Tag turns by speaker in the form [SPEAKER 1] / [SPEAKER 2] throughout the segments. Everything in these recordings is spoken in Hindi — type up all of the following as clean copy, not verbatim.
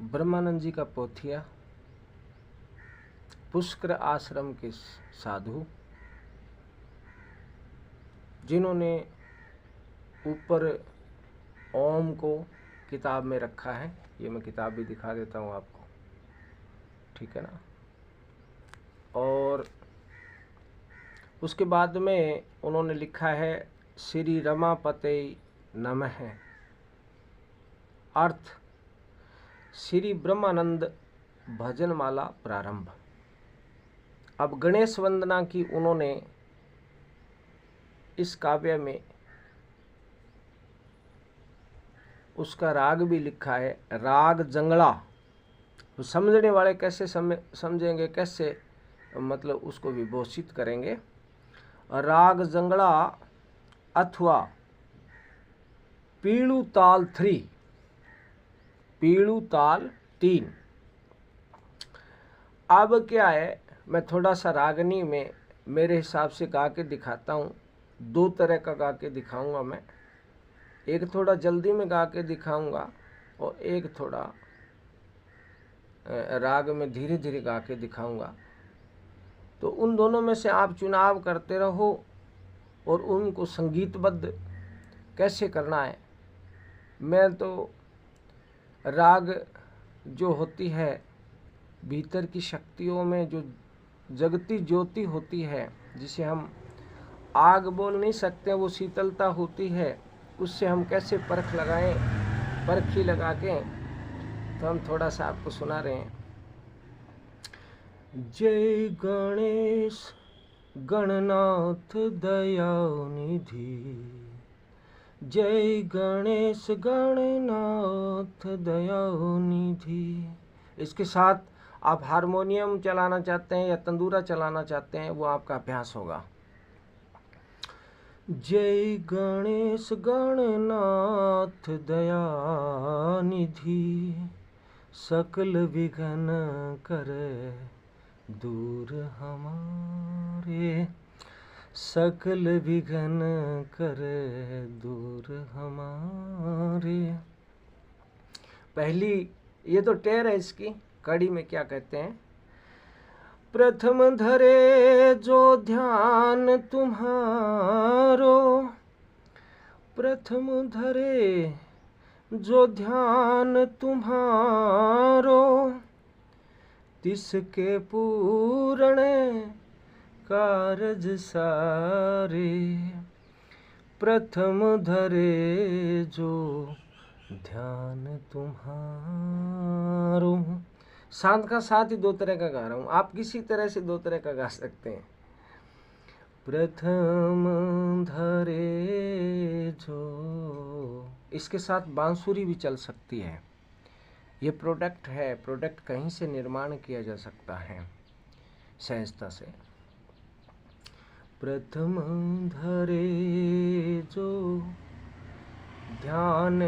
[SPEAKER 1] ब्रह्मानंद जी का पोथिया, पुष्कर आश्रम के साधु, जिन्होंने ऊपर ओम को किताब में रखा है। ये मैं किताब भी दिखा देता हूँ आपको, ठीक है ना। और उसके बाद में उन्होंने लिखा है श्री रमापते नमः, अर्थ श्री ब्रह्मानंद भजनमाला प्रारंभ। अब गणेश वंदना की उन्होंने इस काव्य में उसका राग भी लिखा है, राग जंगला। तो समझने वाले कैसे समझेंगे, कैसे मतलब उसको विभूषित करेंगे। राग जंगला अथवा पीड़ू ताल 3, पीड़ू ताल 3। अब क्या है, मैं थोड़ा सा रागनी में मेरे हिसाब से गा के दिखाता हूँ। 2 तरह का गा के दिखाऊंगा मैं, एक थोड़ा जल्दी में गा के दिखाऊंगा और एक थोड़ा राग में धीरे धीरे गा के दिखाऊंगा। तो उन दोनों में से आप चुनाव करते रहो और उनको संगीतबद्ध कैसे करना है। मैं तो राग जो होती है भीतर की शक्तियों में, जो जगती ज्योति होती है, जिसे हम आग बोल नहीं सकते, वो शीतलता होती है, उससे हम कैसे परख लगाएं, परखी लगा के तो हम थोड़ा सा आपको सुना रहे हैं। जय गणेश गणनाथ दयानिधि, जय गणेश गणनाथ दयानिधि। इसके साथ आप हारमोनियम चलाना चाहते हैं या तंदूरा चलाना चाहते हैं, वो आपका अभ्यास होगा। जय गणेश गणनाथ दयानिधि, सकल विघ्न करे दूर हमारे, सकल विघ्न करे दूर हमारे। पहली ये तो टेर है, इसकी कड़ी में क्या कहते हैं। प्रथम धरे जो ध्यान तुम्हारो, प्रथम धरे जो ध्यान तुम्हारो, तिसके पूर्ण कारज सारे। प्रथम धरे जो ध्यान तुम्हारो। शांत का साथ ही 2 तरह का गा रहा हूँ, आप किसी तरह से 2 तरह का गा सकते हैं। प्रथम धरे जो, इसके साथ बांसुरी भी चल सकती है। ये प्रोडक्ट है, प्रोडक्ट कहीं से निर्माण किया जा सकता है सहजता से। प्रथम धरे जो ध्यान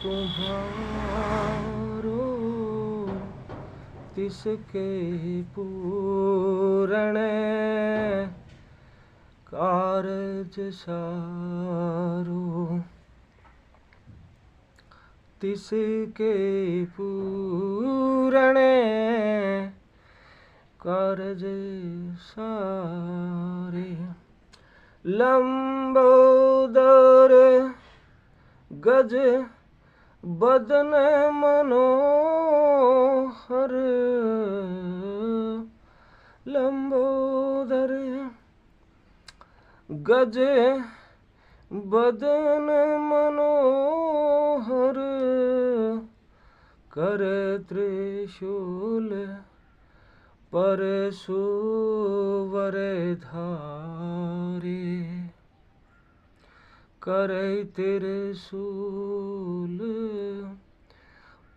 [SPEAKER 1] तुम्हारो, तिसके पूर्ण कारज सारो, तिसके पूर्ण कारज सारे। लंबोदर गज बदन मनोहर, लंबोदर गज बदन मनोहर, कर त्रिशूल पर सुवर धारे, करे त्रिशूल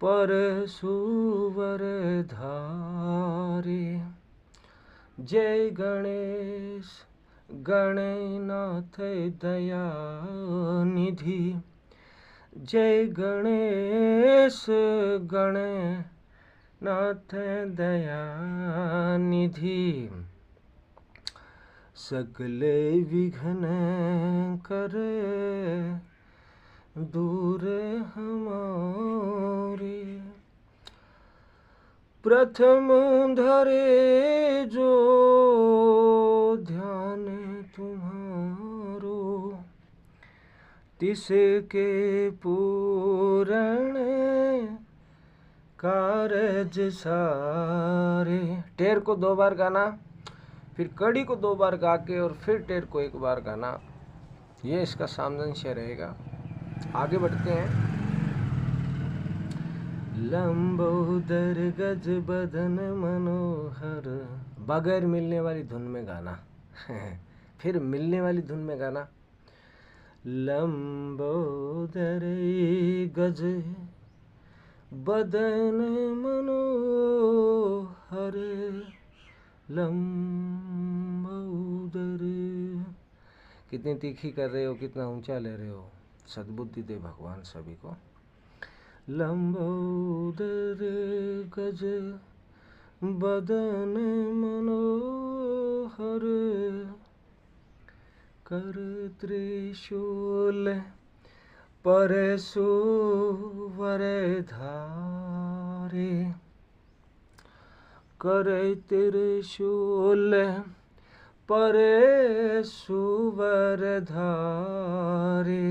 [SPEAKER 1] पर सुवर धारे। जय गणेश गणनाथ दयानिधि, जय गणेश गणनाथ दयानिधि, सकल विघ्न करे दूर हमारे। प्रथम धरे जो ध्यान तुम्हारो, तिसके पूर्ण कारज सारे। टेर को 2 बार गाना, फिर कड़ी को 2 बार गा के और फिर टेर को 1 बार गाना, ये इसका सामंजस्य रहेगा। आगे बढ़ते हैं। लंबोदर गज बदन मनोहर, बगैर मिलने वाली धुन में गाना फिर मिलने वाली धुन में गाना। लंबोदर गज बदन मनोहर, लंबोदर। कितनी तीखी कर रहे हो, कितना ऊंचा ले रहे हो, सद्बुद्धि दे भगवान सभी को। लंबोदर गज बदन मनोहर, कर त्रिशूल परशुवर धारे, कर त्रिशूल परशुवर धारे।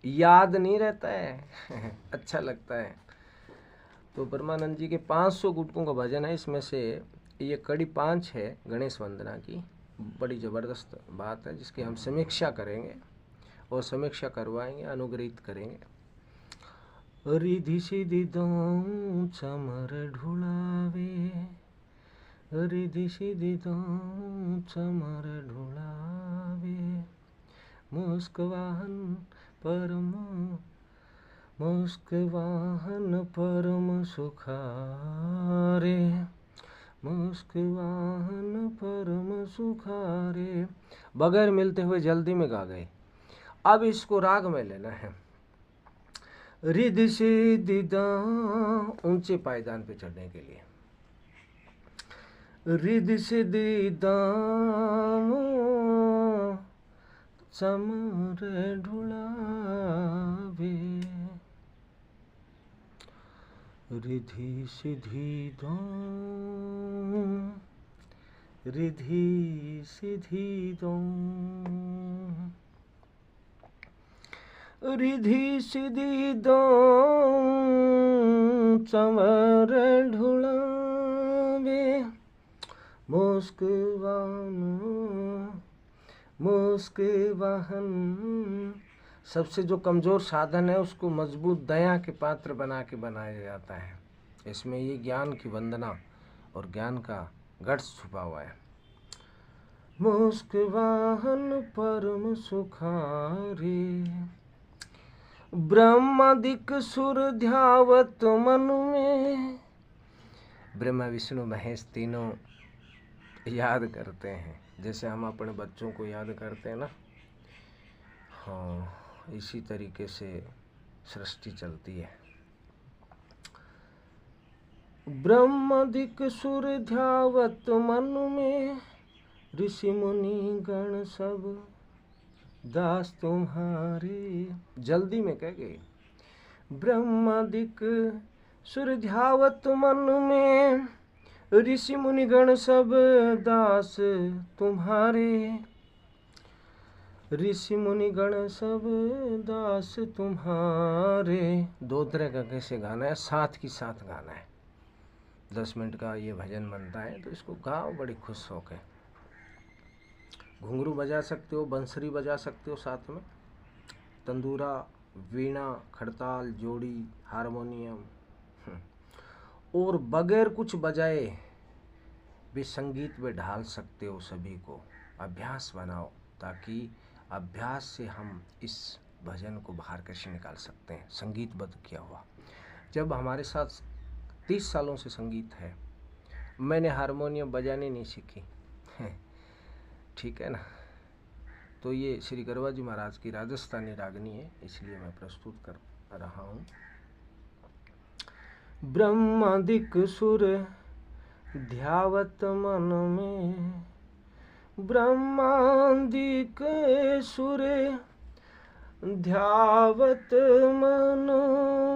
[SPEAKER 1] याद नहीं रहता है अच्छा लगता है। तो परमानंद जी के 500 गुटकों का भजन है, इसमें से ये कड़ी 5 है गणेश वंदना की। बड़ी ज़बरदस्त बात है जिसकी हम समीक्षा करेंगे और समीक्षा करवाएंगे, अनुग्रहित करेंगे। रिधि सिधि दौं चमर ढुलावे, रिधि सिधि दौं चमर ढुलावे, मुस्क वाहन परम सुखारे, मुस्क वाहन परम सुखारे। बगैर मिलते हुए जल्दी में गा गए। अब इसको राग में लेना है। रिधि सिधि दां, ऊंचे पायदान पे चढ़ने के लिए। रिधि सिधि दां चमर ढुलावे, रिधि सिधि दां, रिधि सिधि दां, रिधि सिधि दां चमर ढुलावे, मुस्क वाहन। सबसे जो कमज़ोर साधन है उसको मजबूत दया के पात्र बना के बनाया जाता है। इसमें ये ज्ञान की वंदना और ज्ञान का गट्स छुपा हुआ है। मुस्क वाहन परम सुखारे, ब्रह्मादिक सुर ध्यावत मन में। ब्रह्मा विष्णु महेश तीनों याद करते हैं, जैसे हम अपने बच्चों को याद करते हैं ना। हाँ, इसी तरीके से सृष्टि चलती है। ब्रह्मादिक सुर ध्यावत मन में, ऋषि मुनि गण सब दास तुम्हारे। जल्दी में कह गए। ब्रह्मादिक सुर ध्यावत मन में, ऋषि मुनि गण सब दास तुम्हारे, ऋषि मुनि गण सब दास तुम्हारे। 2 तरह का कैसे गाना है, साथ की साथ गाना है। 10 मिनट का ये भजन बनता है, तो इसको गाओ बड़ी खुश होकर। घुंघरू बजा सकते हो, बंसरी बजा सकते हो साथ में, तंदूरा, वीणा, खड़ताल, जोड़ी, हारमोनियम, और बगैर कुछ बजाए भी संगीत में ढाल सकते हो। सभी को अभ्यास बनाओ, ताकि अभ्यास से हम इस भजन को बाहर कैसे निकाल सकते हैं, संगीतबद्ध किया हुआ। जब हमारे साथ 30 सालों से संगीत है, मैंने हारमोनियम बजाने नहीं सीखी ठीक है ना। तो ये श्री गरवा जी महाराज की राजस्थानी रागनी है, इसलिए मैं प्रस्तुत कर रहा हूँ। ब्रह्मादिक सुर ध्यावत मन में, ब्रह्मादिक सुर ध्यावत मन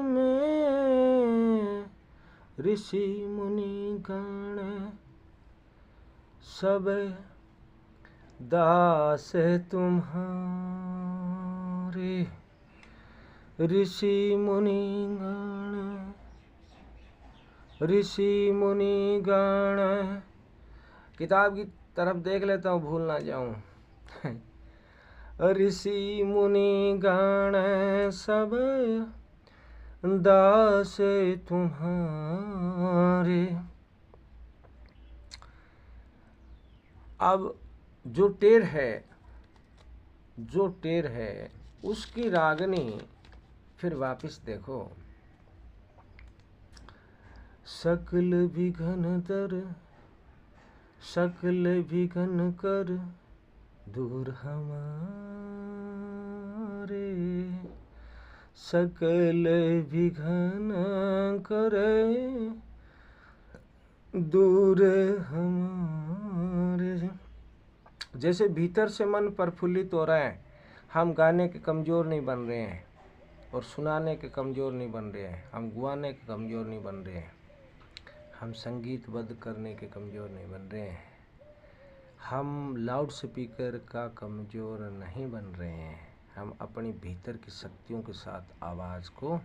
[SPEAKER 1] में, ऋषि मुनि गण सब दास तुम्हारे। ऋषि मुनि गण, किताब की तरफ देख लेता हूँ, भूल ना जाऊं। ऋषि मुनि गण सब दास तुम्हारे। अब जो टेर है उसकी रागनी फिर वापिस देखो। सकल विघन कर दूर हमारे। सकल विघन करे दूर हमारे। जैसे भीतर से मन प्रफुल्लित हो रहा है, हम गाने के कमज़ोर नहीं बन रहे हैं और सुनाने के कमज़ोर नहीं बन रहे हैं, हम गुआने के कमज़ोर नहीं बन रहे हैं, हम संगीतबद्ध करने के कमज़ोर नहीं बन रहे हैं, हम लाउड स्पीकर का कमज़ोर नहीं बन रहे हैं। हम अपनी भीतर की शक्तियों के साथ आवाज़ को,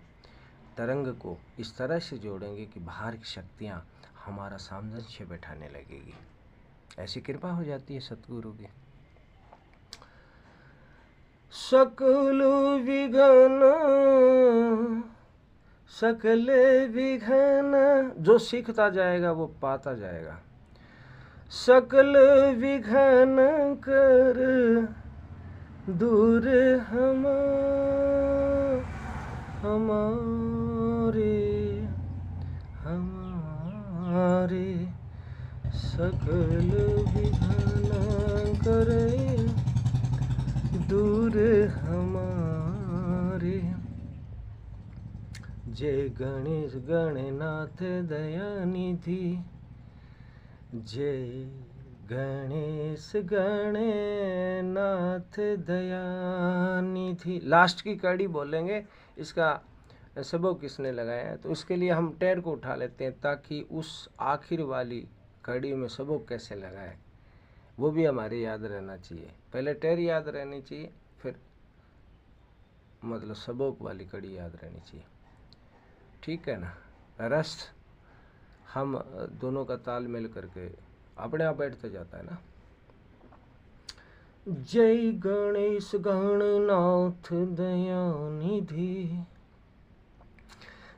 [SPEAKER 1] तरंग को इस तरह से जोड़ेंगे कि बाहर की शक्तियाँ हमारा सामंजस्य बैठाने लगेगी। ऐसी कृपा हो जाती है सतगुरु की। सकल विघन, जो सीखता जाएगा वो पाता जाएगा। सकल विघन कर दूर हमारे। सकल विघन करे दूर हमारे। जय गणेश गणनाथ दयानिधि। जय गणेश गणनाथ दयानिधि। लास्ट की कड़ी बोलेंगे, इसका सबक किसने लगाया है, तो इसके लिए हम टेर को उठा लेते हैं ताकि उस आखिर वाली कड़ी में सबक कैसे लगाए वो भी हमारे याद रहना चाहिए। पहले टेर याद रहनी चाहिए, फिर मतलब सबक वाली कड़ी याद रहनी चाहिए। ठीक है ना। रस हम दोनों का तालमेल करके अपने आप बैठते जाता है ना। जय गणेश गणनाथ दयानिधि।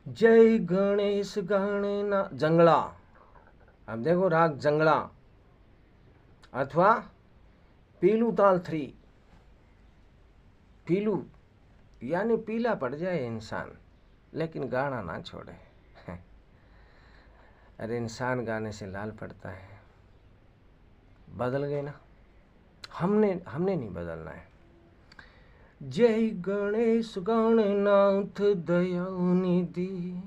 [SPEAKER 1] जय गणेश गणनाथ। जंगला, अब देखो राग जंगला अथवा पीलू ताल 3। पीलू यानी पीला पड़ जाए इंसान लेकिन गाना ना छोड़े। अरे इंसान गाने से लाल पड़ता है। बदल गए ना, हमने नहीं बदलना है। जय गणेश गणनाथ दयानिधि।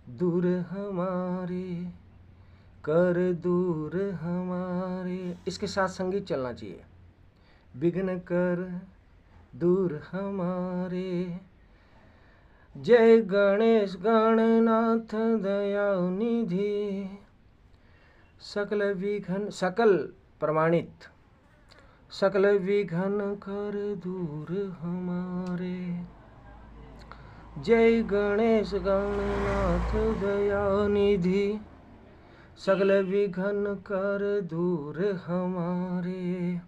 [SPEAKER 1] दूर हमारे कर दूर हमारे, इसके साथ संगीत चलना चाहिए। विघ्न कर दूर हमारे। जय गणेश गणनाथ दयानिधि। सकल विघ्न, सकल प्रमाणित, सकल विघ्न कर दूर हमारे। जय गणेश गणनाथ दयानिधि। सकल विघ्न कर दूर हमारे।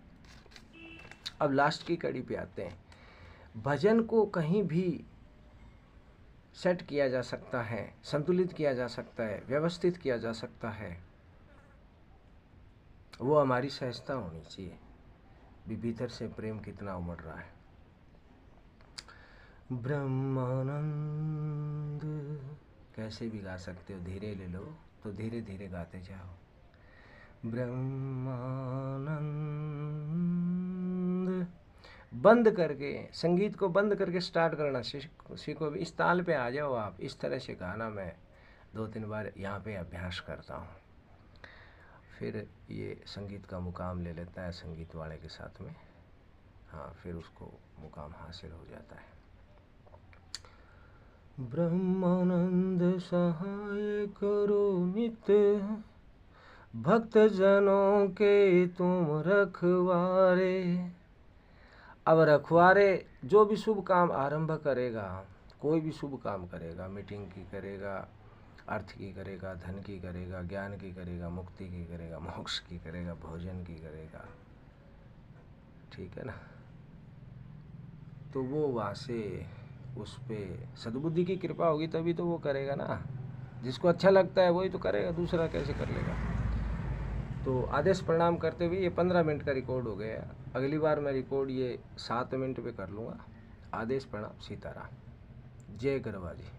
[SPEAKER 1] अब लास्ट की कड़ी पे आते हैं। भजन को कहीं भी सेट किया जा सकता है, संतुलित किया जा सकता है, व्यवस्थित किया जा सकता है। वो हमारी सहजता होनी चाहिए, भीतर से प्रेम कितना उमड़ रहा है। ब्रह्मानंद कैसे भी गा सकते हो, धीरे ले लो तो धीरे धीरे गाते जाओ। ब्रह्मानंद बंद करके, संगीत को बंद करके स्टार्ट करना सीखो। इस ताल पे आ जाओ आप। इस तरह से गाना मैं 2-3 बार यहाँ पे अभ्यास करता हूँ, फिर ये संगीत का मुकाम ले लेता है संगीत वाले के साथ में। हाँ, फिर उसको मुकाम हासिल हो जाता है। ब्रह्मानंद सहाय करो नित्य, भक्त जनों के तुम रखवारे। अब रखवारे, जो भी शुभ काम आरंभ करेगा, कोई भी शुभ काम करेगा, मीटिंग की करेगा, अर्थ की करेगा, धन की करेगा, ज्ञान की करेगा, मुक्ति की करेगा, मोक्ष की करेगा, भोजन की करेगा, ठीक है ना, तो वो वहाँ से उस पर सद्बुद्धि की कृपा होगी तभी तो वो करेगा ना। जिसको अच्छा लगता है वही तो करेगा, दूसरा कैसे कर लेगा। तो आदेश प्रणाम करते हुए ये 15 मिनट का रिकॉर्ड हो गया। अगली बार मैं रिकॉर्ड ये 7 मिनट पे कर लूँगा। आदेश प्रणाम, सीताराम, जय गरवा जी।